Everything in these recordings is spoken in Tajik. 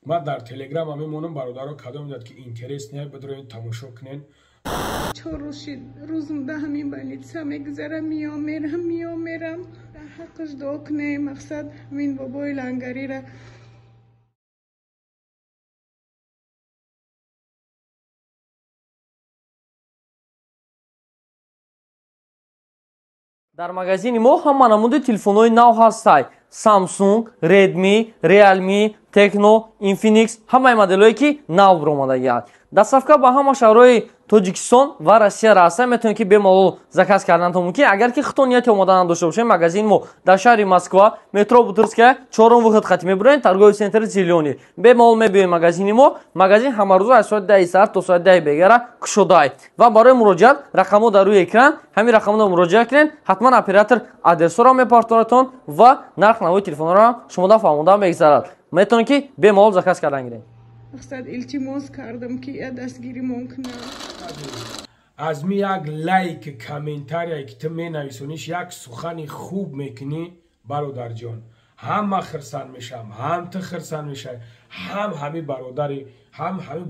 من در تلگرام میمونم برادرها کدام میداد که اینترست نه بدرین تماشا کنین 4 روز شد روزم به همین بلیتسا میگذره میامرم در حقش دعا کنه مقصد همین بابای لنگری را дар магазини мо ҳама намуди телефонҳои нав ҳастай. Samsung, Redmi, Realme, Tecno, Infinix ҳамаи моделҳое ки нав биромадагианд. Дастсафка ба ҳама шаҳрҳои Тоҷикистон ва Россия раста метавонед ки бемалол заказ карданатон мумкин. Агар ки худтон нияти омода надошта бошед, магазини мо дар шаҳри Москва, метро Бутырская, 4-ум выход хати мебуред, торговый центр Зелёный. Бемалол мебиёед магазини мо. Магазин ҳамарӯза аз соати 10 саат то соати 10 бегара кушодай. Ва барои муроҷиат рақамҳо дар рӯи экран, ҳамин рақамҳоро муроҷиат кунед. Ҳатман оператор адресҳоро мепартонатон ва нарх навои телефонҳоро шумода фаҳмода мегзарад. метавонед ки бемалол заказ кардан гиред. مقصد التماس کردم که دستگیری ممکنه از می یک لایک کامنتاری که تو می نویسونیش یک سخنی خوب میکنی برادر جان هم خرسان میشم هم تو خرسان میشه همین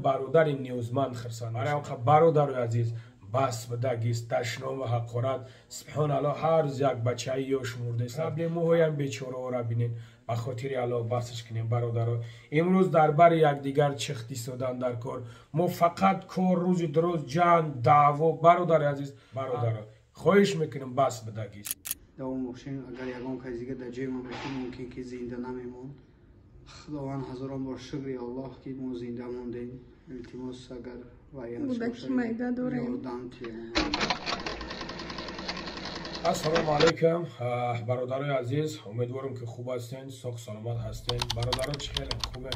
برادری نیوزمند خرسان میشه برادر عزیز بس بدگیست تشنام و حقارت سبحان الله هر روز یک بچه یا شمرده است قبل موهایم بیچاره را بینین به خاطر الله بسش کنیم برادرها امروز در بر یکدیگر چختی سودن در کار ما فقط کار روز دروز جنگ دعوا برادر عزیز برادرها خواهش میکنیم بس بدگیست دوام بخشین اگر یگان کسی دیگه در جای ما باشیم ممکن که زنده نمیمون خداوند هزاران بار شکر الله که ما زنده موندیم التماس اگر بودکی میده داریم السلام علیکم برادرای عزیز امیدوارم که خوب هستین ساق سلامت هستین برادران چه خیلی خوبه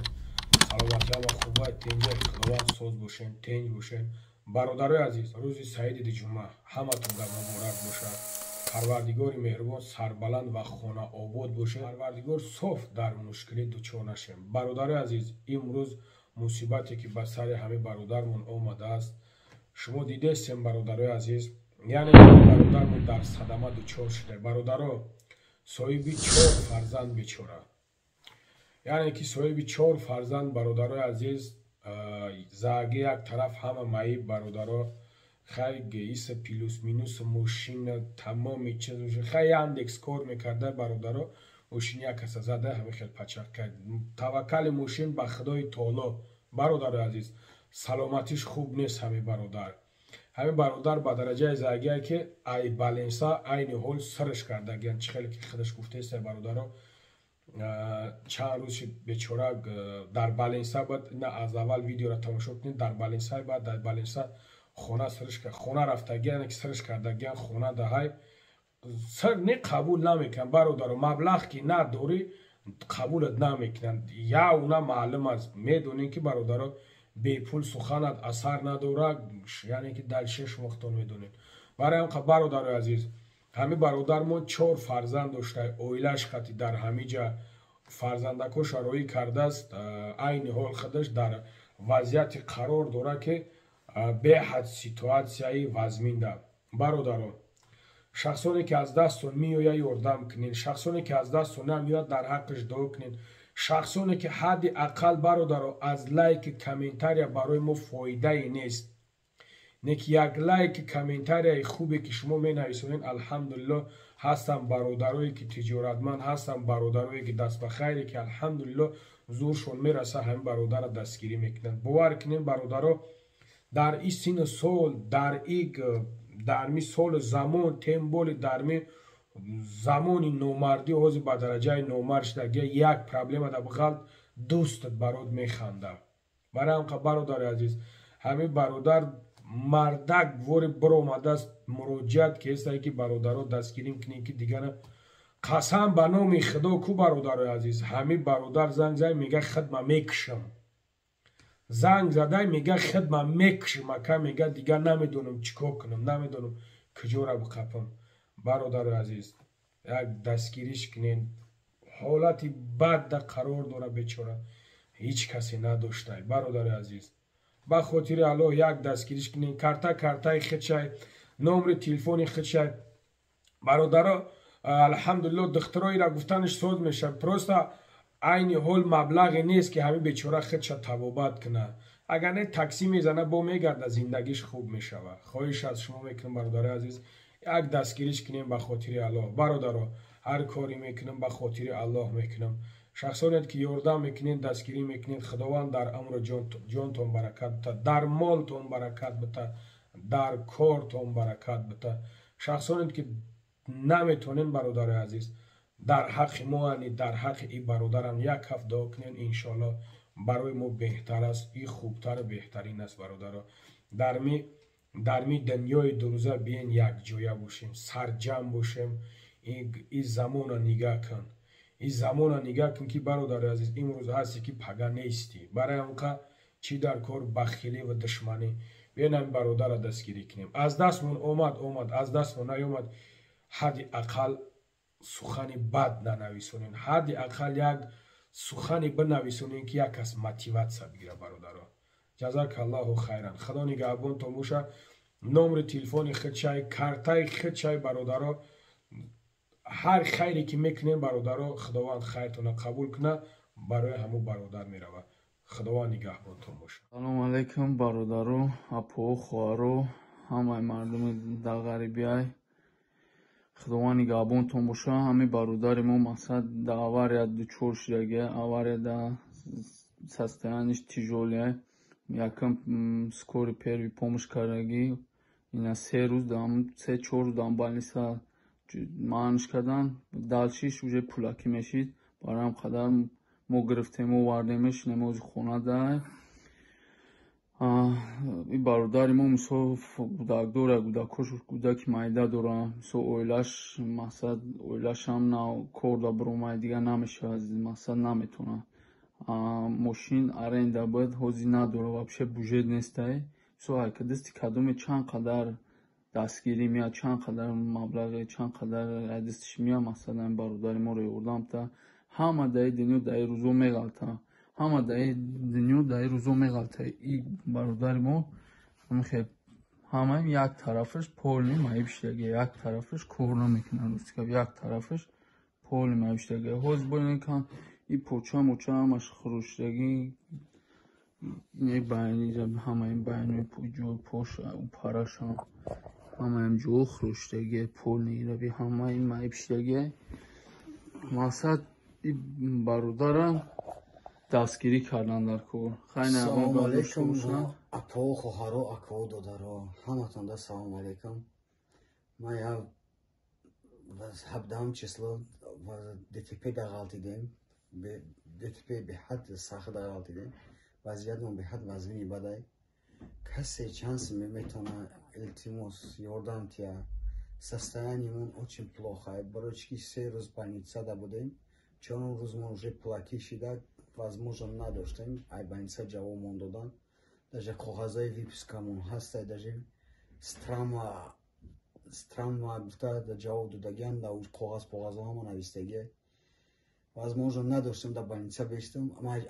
سلامتی هم خوبه تنجه خداوند سوز باشین تنج باشین برادرای عزیز روز سعید دی جمعه همتون در مبارک باشه پروردگار مهربان سربلند و خانه آباد باشه پروردگار صاف در مشکلی دچار نشیم برادرای عزیز امروز مصیبتی که به سر همه برادرمون آمده است شما دیده هستین برادرای عزیز یعنی برادرمون در صدمه دچار شده برادرها صاحبی 4 فرزند بیچاره یعنی که صاحبی 4 فرزند برادرای عزیز زاگه یک طرف همه مایی برادرها خیلی ایس پیلوس مینوس ماشین تمامی چیز خیلی اندکس کار میکرده برادرها ماشین یک کس زده همه خیلی پچک کرد توکل ماشین به خدای تعالی برادر عزیز سلامتیش خوب نیست همین برادر به درجه زاگیه که ای بالانسا این حال سرش کرده گیان چه خیلی که خودش گفته است برادرها چند روز بیچاره در بالانسا بود نه از اول ویدیو را تماشا کنید در بالانسا بعد در بالانسا خونه سرش کرد خونه رفته گیان که سرش کرده گیان خونه دهای سر نه قبول نمیکنن برادر مبلغ که نداری قبولت نمیکنن یا اونا معلوم است میدونین که برادر بی پول سخنت اثر نداره یعنی که در 6 وقتون میدونین برای هم برادر عزیز همین برادر ما 4 فرزند داشته اویلش خطی در همه جا فرزندکش روی کرده است این حال خودش در وضعیت قرار داره که به حد سیتواسیایی وزمینده برادران شخصانی که از دستون میویا یاردم کنین شخصانی که از دستون نمیاد در حقش دعا کنین شخصانی که حد اقل برادر از لایک کامنتاری برای ما فایده ای نیست نک یک لایک کامنتاری خوبی که شما می نویسونین الحمدلله هستن برادرایی که تجارتمند هستن برادرایی که دست به خیری که الحمدلله زورشون میرسه همین برادر دستگیری میکنن باور کنین برادرها در این سن سال در می سال زمان تنبول در می زمانی نومردی حوضی با درجه نومرد شده یک پرابلم در بغل دوستت برات میخنده برای هم برادر عزیز همین برادر مردک وری برآمده است مراجعت که است که برادر دستگیری کنین که دیگر قسم به نام خدا کو برادر عزیز همین برادر زنگ زد میگه خدمت میکشم زنگ زده میگه خدمت میکشم که میگه دیگه نمیدونم چیکار کنم نمیدونم کجا را بقپم برادر عزیز یک دستگیریش کنین حالتی بد در قرار داره بیچاره هیچ کسی نداشته برادر عزیز با خاطر الله یک دستگیریش کنین کارتای خودشای نمره تلفنی خودشای برادر الحمدلله دخترایی را گفتنش سود میشه پروستا айни ҳол маблағе нест ки ҳамин бечора худша табобат кунад. агар не таксӣ мезана бо мегарда, зиндагиш хуб мешавад. хоҳиш аз шумо мекунам бародари азиз, як дастгириш кунем ба хотири аллоҳ. бародаро, ҳар кори мекунам ба хотири аллоҳ мекунам. шахсонет ки ёрдам мекунед, дастгирӣ мекунед, худованд дар амру ҷонтон баракат бита, дар молтон баракат бита, дар кортон баракат бита. шахсонет ки наметонен, бародари азиз, дар ҳаққи мо ани дар ҳаққи и бародарам як ҳафт дуо кунен, иншоалло барои мо беҳтар аст, и хубтару беҳтарин аст. бародаро, дар ми дунёи дурӯза биен якҷоя бошем, сарҷамъ бошем. и замона нигоҳ кун, и замона нигоҳ кун ки бародари азиз, имрӯз ҳасте ки пага нестӣ, барои анқа чӣ дар кор бахилӣ ва душманӣ. биен ҳамин бародара дастгирӣ кунем. аз дастмон омад, аз дастмон наёмад, ҳадди ақал сухани бад нанависонем, ҳадди ақал як сухани бинависонем ки як кас мотиватсия бигира. бародаро, ҷазакаллоҳу хайран. худо нигаҳбонтон боша. номери телефони худшай, картаи худшай бародаро, ҳар хайре ки мекунем бародаро, худованд хайртона қабул куна, барои ҳамон бародар меравад. худованд нигаҳбонтон боша. салому алайкум бародару, апо, хоҳару, ҳамаи мардуми дағарибиай. худованд нигаҳбонтон боша. ҳамин бародари мо мақсад да авария дучор шудаги, авария да состояниш тижолия, якам скори первой помощь кардаги, ина 3 рӯз, 3-4 рӯз дар больница маъниш кардан, дальшиш уже пулакӣ мешид. барои ҳам қадар мо гирифтему вардемиш намози хона дай. и бародари мо мисол гудак дора, гудаки майда дора, мисол оилаш, мақсад оилашам кор да биромад, дига намешавад, мақсад наметона. мошин аренда буд, ҳозир надора, вообще бюджет нестай. мисол ҳайкадисти кадоме чанд қадар дастгирӣ меяд, чанд қадар маблағе, чанд қадар айдистиш меяд, мақсад ҳамин бародари моро ёрдамта. ҳама даи дунё даи рӯзо меғалта, ҳама даи дунё даи рӯзо меғалта. и бародари мо ҳамаим як тарафаш полни маибштаги, як тарафаш кор намекунад, рустикаб як тарафаш полни маибштаги. ҳозир боин кан и поча моча ҳамаш хурӯштаги, байни ҳамаим байни ҷо поша параша ҳамаим ҷо хурӯштаги, полни раби ҳамаи маибштаги. мақсад и бародарам дастгирӣ кардан дар кор. Салому алейкум апо, хоҳаро, акао, додаро, ҳаматонда салому алейкум. ман як 17 число ДТП дағалтидем, ДТП беҳад сахт дағалтидем, вазъиятмон беҳад вазъини бадай. касе чанс метавона илтимос ёрдам тия, состояниемон очень плохо, барои чӣ ки 3 рӯз больницада будем, 4 рӯз мо уже пулакӣ шида, возможно надоштем, ай больница ҷавоб мон додан, даже коғазаи випискамон ҳастай, даже странма гуфта ҷавоб додагиам, да коғазо ҳама навистаги, возможно надоштем да больница бестам,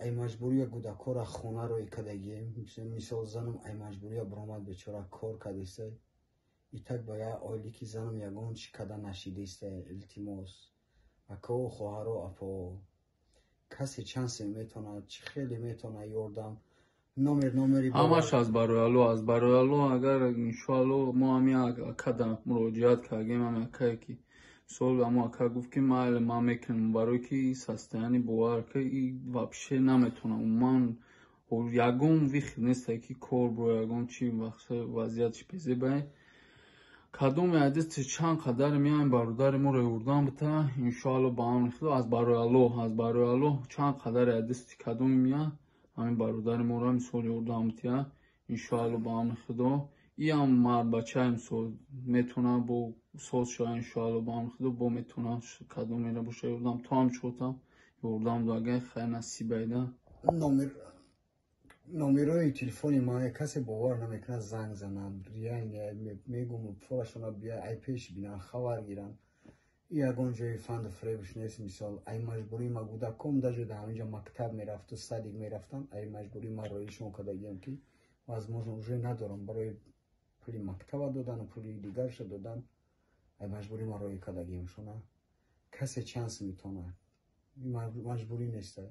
ай маҷбурия гудакора хонаро икадагием, мисол занам ай маҷбурия биромад бечора кор кадистай, и так ба я оилӣ ки занам ягон чӣ када нашидистай. илтимос акао, хоҳаро, апо, касе чансе метавонад, чӣ хеле метавонад ёрдам, номери ҳамаш аз барои аллоҳ. агар иншоалло мо ҳамин акада муроҷиат кардем, ҳамин акае ки сол амо ака гуфт ки майли ман мекунам, барое ки состояни бовар ки вообще наметавонам, умуман ягон вихр нестай ки кор бо ягон чи вазъиятиш безебай. кадоме айдисти чанд қадар меяем бародари моро ёрдам бита, иншоалло ба амри худо, аз барои аллоҳ чанд қадар айдисти кадоме меяд, ҳамин бародари моро мисол ёрдам бития, иншоалло ба амри худо. и ҳам мард бачаи мисол метавонад бо соз шуда, иншоалло ба амри худо бо метавонад кадомеро боша ёрдам, то ҳам чотам ёрдам догай хай насибайда. номерои телефони ман касе бовар намекунад, занг занам, мегум форашона бия, ай пеш бинам, хабар гирам. и ягон ҷои фанду фребиш нест. мисол ай маҷбурӣ ма гудаком даже да ҳаминҷа мактаб мерафту, садик мерафтан, ай маҷбурӣ ма роишон кардагиам ки возможно уже надорам, барои пули мактаба додан, пули дигарша додан, ай маҷбурӣ ма роӣ кардагиам шуна. касе чанс метавонад مجبوری نیسته.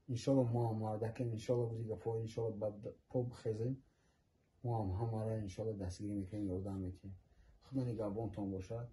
انشالله ما هم مردکیم، انشالله دیگه پا انشالله پا بخیزیم، ما هم همه را انشالله دستگیری میکنیم، یادم میکنیم. خدا نگهبانتان باشد.